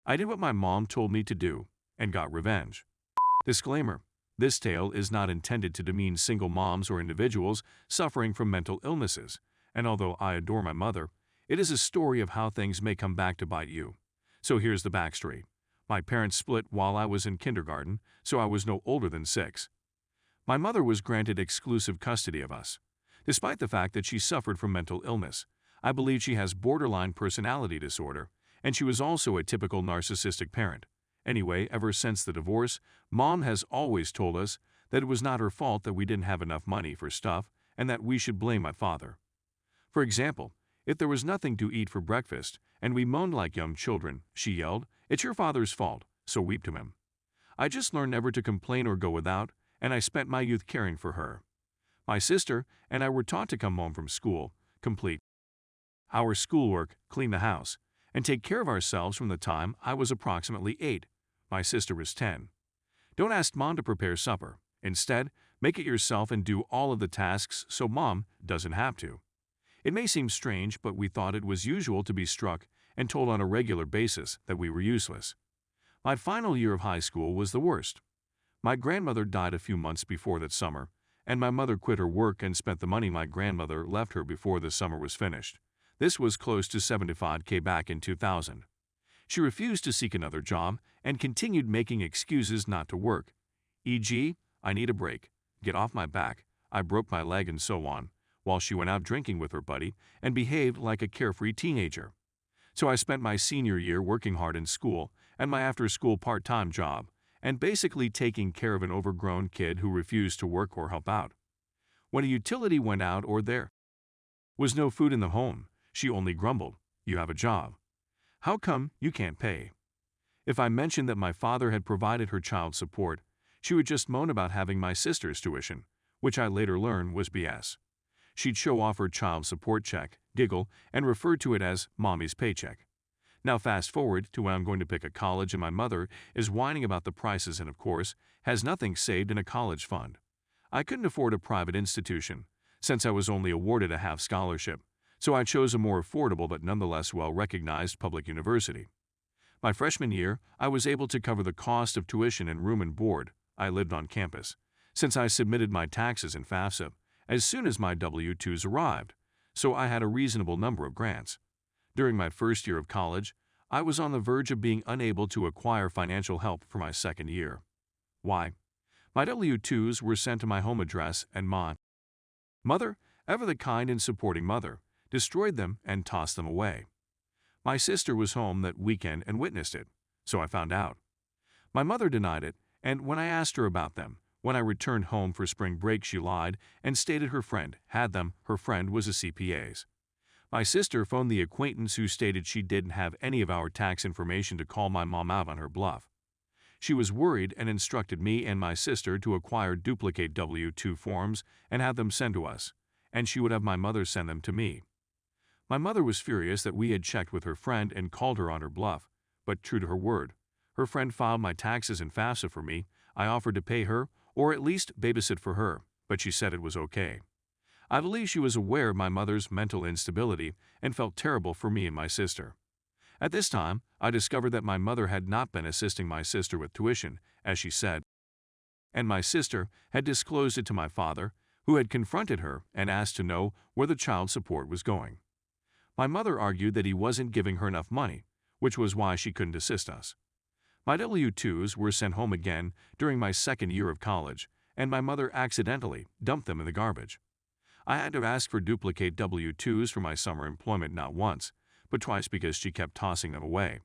I did what my mom told me to do and got revenge. Disclaimer: this tale is not intended to demean single moms or individuals suffering from mental illnesses, and although I adore my mother, it is a story of how things may come back to bite you. So here's the backstory. My parents split while I was in kindergarten, so I was no older than 6. My mother was granted exclusive custody of us. Despite the fact that she suffered from mental illness, I believe she has borderline personality disorder, and she was also a typical narcissistic parent. Anyway, ever since the divorce, Mom has always told us that it was not her fault that we didn't have enough money for stuff and that we should blame my father. For example, if there was nothing to eat for breakfast and we moaned like young children, she yelled, "It's your father's fault, so weep to him." I just learned never to complain or go without, and I spent my youth caring for her. My sister and I were taught to come home from school, complete our schoolwork, clean the house, and take care of ourselves from the time I was approximately 8. My sister was 10. Don't ask Mom to prepare supper. Instead, make it yourself and do all of the tasks so Mom doesn't have to. It may seem strange, but we thought it was usual to be struck and told on a regular basis that we were useless. My final year of high school was the worst. My grandmother died a few months before that summer, and my mother quit her work and spent the money my grandmother left her before the summer was finished. This was close to $75K back in 2000. She refused to seek another job and continued making excuses not to work, e.g., "I need a break, get off my back, I broke my leg," and so on, while she went out drinking with her buddy and behaved like a carefree teenager. So I spent my senior year working hard in school and my after-school part-time job, and basically taking care of an overgrown kid who refused to work or help out. When a utility went out or there was no food in the home, she only grumbled, "You have a job. How come you can't pay?" If I mentioned that my father had provided her child support, she would just moan about having my sister's tuition, which I later learned was BS. She'd show off her child support check, giggle, and refer to it as "mommy's paycheck." Now fast forward to when I'm going to pick a college and my mother is whining about the prices and, of course, has nothing saved in a college fund. I couldn't afford a private institution, since I was only awarded a half scholarship, so I chose a more affordable but nonetheless well-recognized public university. My freshman year, I was able to cover the cost of tuition and room and board. I lived on campus, since I submitted my taxes in FAFSA as soon as my W-2s arrived, so I had a reasonable number of grants. During my first year of college, I was on the verge of being unable to acquire financial help for my second year. Why? My W-2s were sent to my home address, and my mother, ever the kind and supporting mother, destroyed them and tossed them away. My sister was home that weekend and witnessed it, so I found out. My mother denied it, and when I asked her about them, when I returned home for spring break, she lied and stated her friend had them. Her friend was a CPA's. My sister phoned the acquaintance who stated she didn't have any of our tax information to call my mom out on her bluff. She was worried and instructed me and my sister to acquire duplicate W-2 forms and have them sent to us, and she would have my mother send them to me. My mother was furious that we had checked with her friend and called her on her bluff, but true to her word, her friend filed my taxes in FAFSA for me. I offered to pay her, or at least babysit for her, but she said it was okay. I believe she was aware of my mother's mental instability and felt terrible for me and my sister. At this time, I discovered that my mother had not been assisting my sister with tuition, as she said, and my sister had disclosed it to my father, who had confronted her and asked to know where the child support was going. My mother argued that he wasn't giving her enough money, which was why she couldn't assist us. My W-2s were sent home again during my second year of college, and my mother accidentally dumped them in the garbage. I had to ask for duplicate W-2s for my summer employment not once, but twice because she kept tossing them away.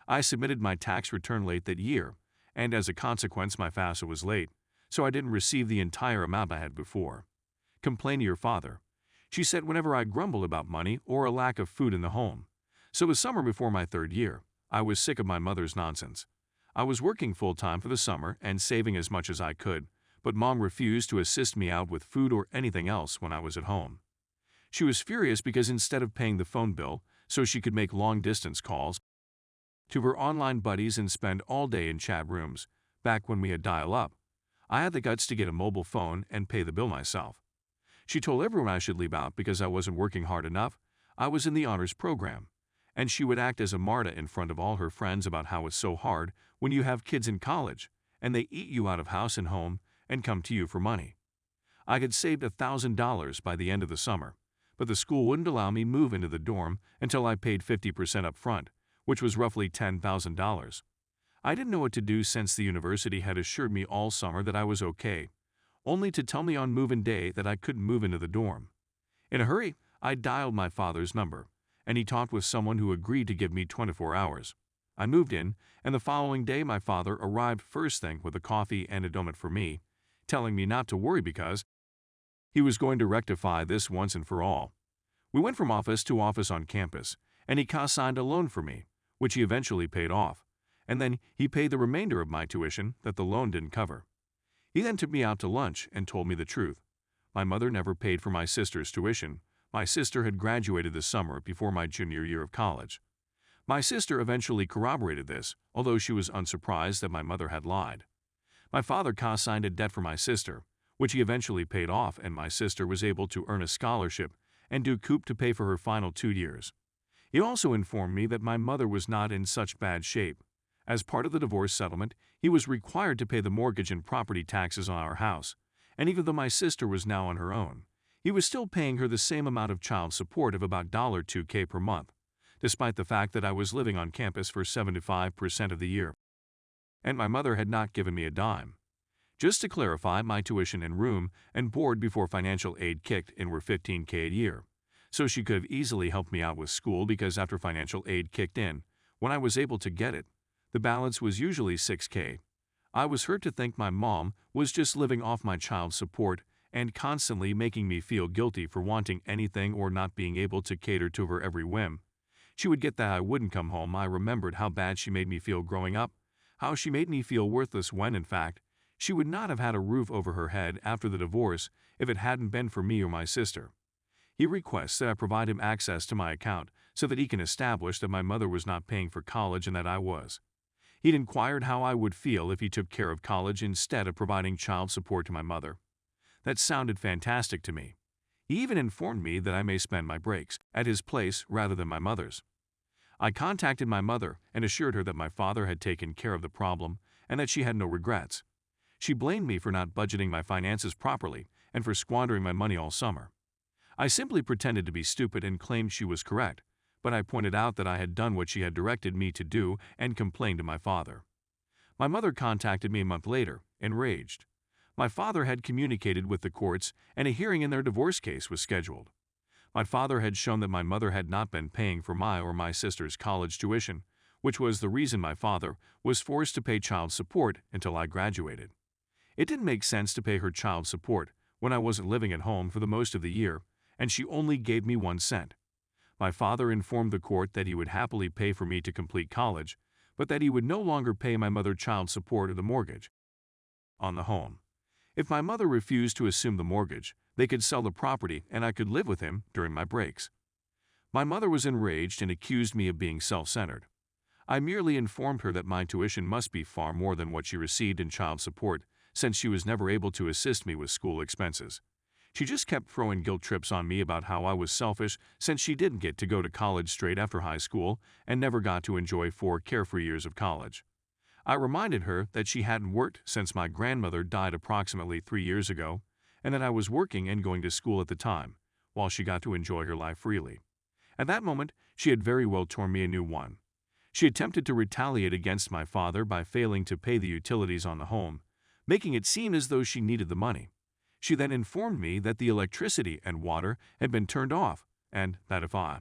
I submitted my tax return late that year, and as a consequence my FAFSA was late, so I didn't receive the entire amount I had before. Complain to your father, she said whenever I grumbled about money or a lack of food in the home. So the summer before my third year, I was sick of my mother's nonsense. I was working full-time for the summer and saving as much as I could, but Mom refused to assist me out with food or anything else when I was at home. She was furious because instead of paying the phone bill so she could make long-distance calls to her online buddies and spend all day in chat rooms, back when we had dial-up, I had the guts to get a mobile phone and pay the bill myself. She told everyone I should leave out because I wasn't working hard enough. I was in the honors program, and she would act as a Marta in front of all her friends about how it's so hard when you have kids in college, and they eat you out of house and home and come to you for money. I had saved $1,000 by the end of the summer, but the school wouldn't allow me move into the dorm until I paid 50% up front, which was roughly $10,000. I didn't know what to do since the university had assured me all summer that I was okay, only to tell me on move-in day that I couldn't move into the dorm. In a hurry, I dialed my father's number, and he talked with someone who agreed to give me 24 hours. I moved in, and the following day my father arrived first thing with a coffee and a donut for me, telling me not to worry because he was going to rectify this once and for all. We went from office to office on campus, and he co-signed a loan for me, which he eventually paid off, and then he paid the remainder of my tuition that the loan didn't cover. He then took me out to lunch and told me the truth. My mother never paid for my sister's tuition. My sister had graduated this summer before my junior year of college. My sister eventually corroborated this, although she was unsurprised that my mother had lied. My father co-signed a debt for my sister, which he eventually paid off, and my sister was able to earn a scholarship and do COOP to pay for her final 2 years. He also informed me that my mother was not in such bad shape. As part of the divorce settlement, he was required to pay the mortgage and property taxes on our house, and even though my sister was now on her own, he was still paying her the same amount of child support of about $2,000 per month, despite the fact that I was living on campus for 75% of the year. And my mother had not given me a dime. Just to clarify, my tuition and room and board before financial aid kicked in were $15,000 a year, so she could have easily helped me out with school because after financial aid kicked in, when I was able to get it, the balance was usually $6,000. I was hurt to think my mom was just living off my child support and constantly making me feel guilty for wanting anything or not being able to cater to her every whim. She would get that I wouldn't come home. I remembered how bad she made me feel growing up, how she made me feel worthless when, in fact, she would not have had a roof over her head after the divorce if it hadn't been for me or my sister. He requests that I provide him access to my account so that he can establish that my mother was not paying for college and that I was. He'd inquired how I would feel if he took care of college instead of providing child support to my mother. That sounded fantastic to me. He even informed me that I may spend my breaks at his place rather than my mother's. I contacted my mother and assured her that my father had taken care of the problem and that she had no regrets. She blamed me for not budgeting my finances properly and for squandering my money all summer. I simply pretended to be stupid and claimed she was correct, but I pointed out that I had done what she had directed me to do and complained to my father. My mother contacted me a month later, enraged. My father had communicated with the courts and a hearing in their divorce case was scheduled. My father had shown that my mother had not been paying for my or my sister's college tuition, which was the reason my father was forced to pay child support until I graduated. It didn't make sense to pay her child support when I wasn't living at home for the most of the year, and she only gave me 1 cent. My father informed the court that he would happily pay for me to complete college, but that he would no longer pay my mother child support or the mortgage on the home. If my mother refused to assume the mortgage, they could sell the property and I could live with him during my breaks. My mother was enraged and accused me of being self-centered. I merely informed her that my tuition must be far more than what she received in child support, since she was never able to assist me with school expenses. She just kept throwing guilt trips on me about how I was selfish since she didn't get to go to college straight after high school and never got to enjoy 4 carefree years of college. I reminded her that she hadn't worked since my grandmother died approximately 3 years ago, and that I was working and going to school at the time, while she got to enjoy her life freely. At that moment, she had very well torn me a new one. She attempted to retaliate against my father by failing to pay the utilities on the home, making it seem as though she needed the money. She then informed me that the electricity and water had been turned off, and that if I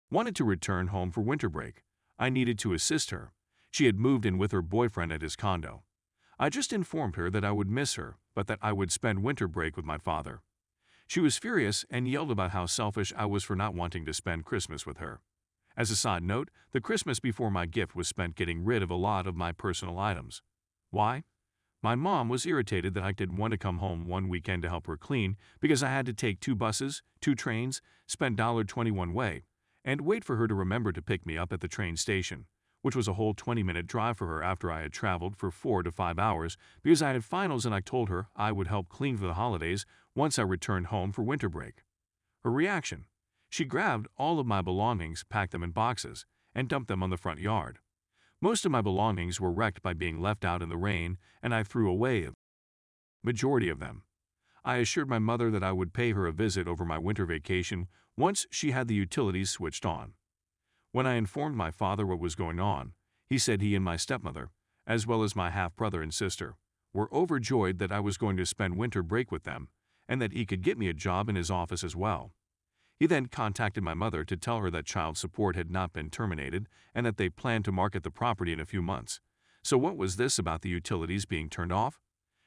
wanted to return home for winter break, I needed to assist her. She had moved in with her boyfriend at his condo. I just informed her that I would miss her, but that I would spend winter break with my father. She was furious and yelled about how selfish I was for not wanting to spend Christmas with her. As a side note, the Christmas before my gift was spent getting rid of a lot of my personal items. Why? My mom was irritated that I didn't want to come home one weekend to help her clean because I had to take 2 buses, 2 trains, spend $21 one way, and wait for her to remember to pick me up at the train station, which was a whole 20-minute drive for her after I had traveled for 4 to 5 hours because I had finals and I told her I would help clean for the holidays once I returned home for winter break. Her reaction: She grabbed all of my belongings, packed them in boxes, and dumped them on the front yard. Most of my belongings were wrecked by being left out in the rain, and I threw away a majority of them. I assured my mother that I would pay her a visit over my winter vacation once she had the utilities switched on. When I informed my father what was going on, he said he and my stepmother, as well as my half-brother and sister, were overjoyed that I was going to spend winter break with them and that he could get me a job in his office as well. He then contacted my mother to tell her that child support had not been terminated and that they planned to market the property in a few months. So what was this about the utilities being turned off?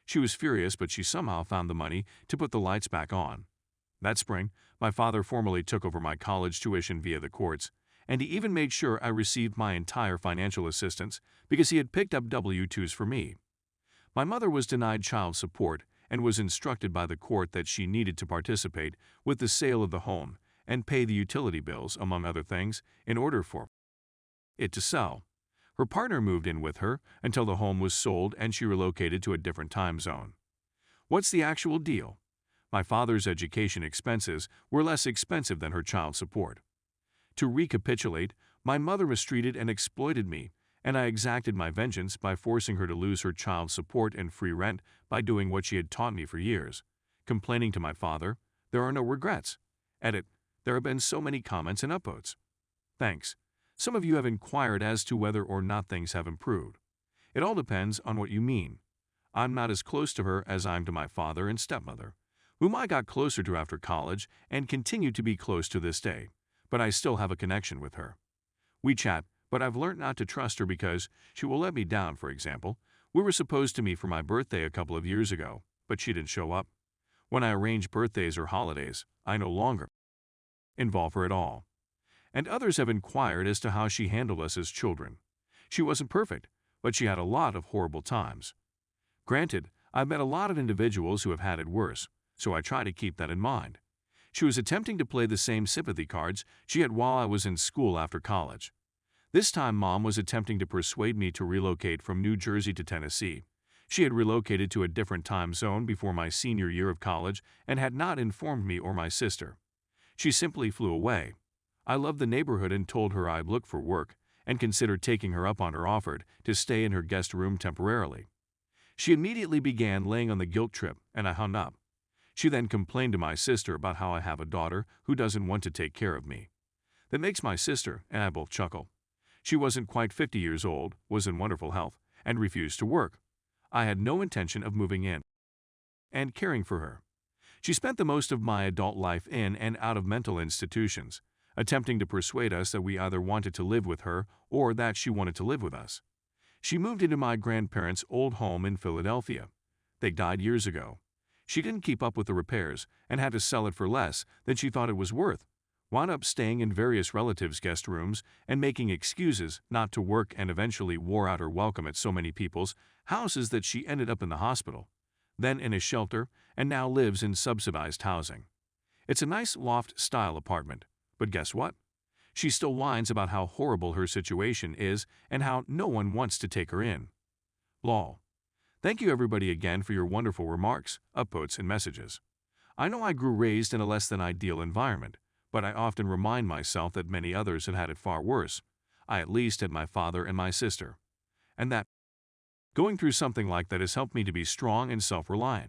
She was furious, but she somehow found the money to put the lights back on. That spring, my father formally took over my college tuition via the courts, and he even made sure I received my entire financial assistance because he had picked up W-2s for me. My mother was denied child support and was instructed by the court that she needed to participate with the sale of the home and pay the utility bills, among other things, in order for it to sell. Her partner moved in with her until the home was sold and she relocated to a different time zone. What's the actual deal? My father's education expenses were less expensive than her child support. To recapitulate, my mother mistreated and exploited me, and I exacted my vengeance by forcing her to lose her child support and free rent by doing what she had taught me for years. Complaining to my father, there are no regrets. Edit, there have been so many comments and upvotes. Thanks. Some of you have inquired as to whether or not things have improved. It all depends on what you mean. I'm not as close to her as I'm to my father and stepmother, whom I got closer to after college and continue to be close to this day, but I still have a connection with her. We chat, but I've learned not to trust her because she will let me down. For example, we were supposed to meet for my birthday a couple of years ago, but she didn't show up. When I arrange birthdays or holidays, I no longer involve her at all. And others have inquired as to how she handled us as children. She wasn't perfect, but she had a lot of horrible times. Granted, I've met a lot of individuals who have had it worse, so I try to keep that in mind. She was attempting to play the same sympathy cards she had while I was in school after college. This time, Mom was attempting to persuade me to relocate from New Jersey to Tennessee. She had relocated to a different time zone before my senior year of college and had not informed me or my sister. She simply flew away. I loved the neighborhood and told her I'd look for work and considered taking her up on her offer to stay in her guest room temporarily. She immediately began laying on the guilt trip, and I hung up. She then complained to my sister about how I have a daughter who doesn't want to take care of me. That makes my sister and I both chuckle. She wasn't quite 50 years old, was in wonderful health, and refused to work. I had no intention of moving in and caring for her. She spent the most of my adult life in and out of mental institutions, attempting to persuade us that we either wanted to live with her or that she wanted to live with us. She moved into my grandparents' old home in Philadelphia. They died years ago. She didn't keep up with the repairs and had to sell it for less than she thought it was worth, wound up staying in various relatives' guest rooms and making excuses not to work, and eventually wore out her welcome at so many people's houses that she ended up in the hospital, then in a shelter, and now lives in subsidized housing. It's a nice loft-style apartment, but guess what? She still whines about how horrible her situation is and how no one wants to take her in. Lol. Thank you everybody again for your wonderful remarks, upvotes, and messages. I know I grew raised in a less than ideal environment, but I often remind myself that many others have had it far worse. I at least had my father and my sister. And that going through something like that has helped me to be strong and self-reliant.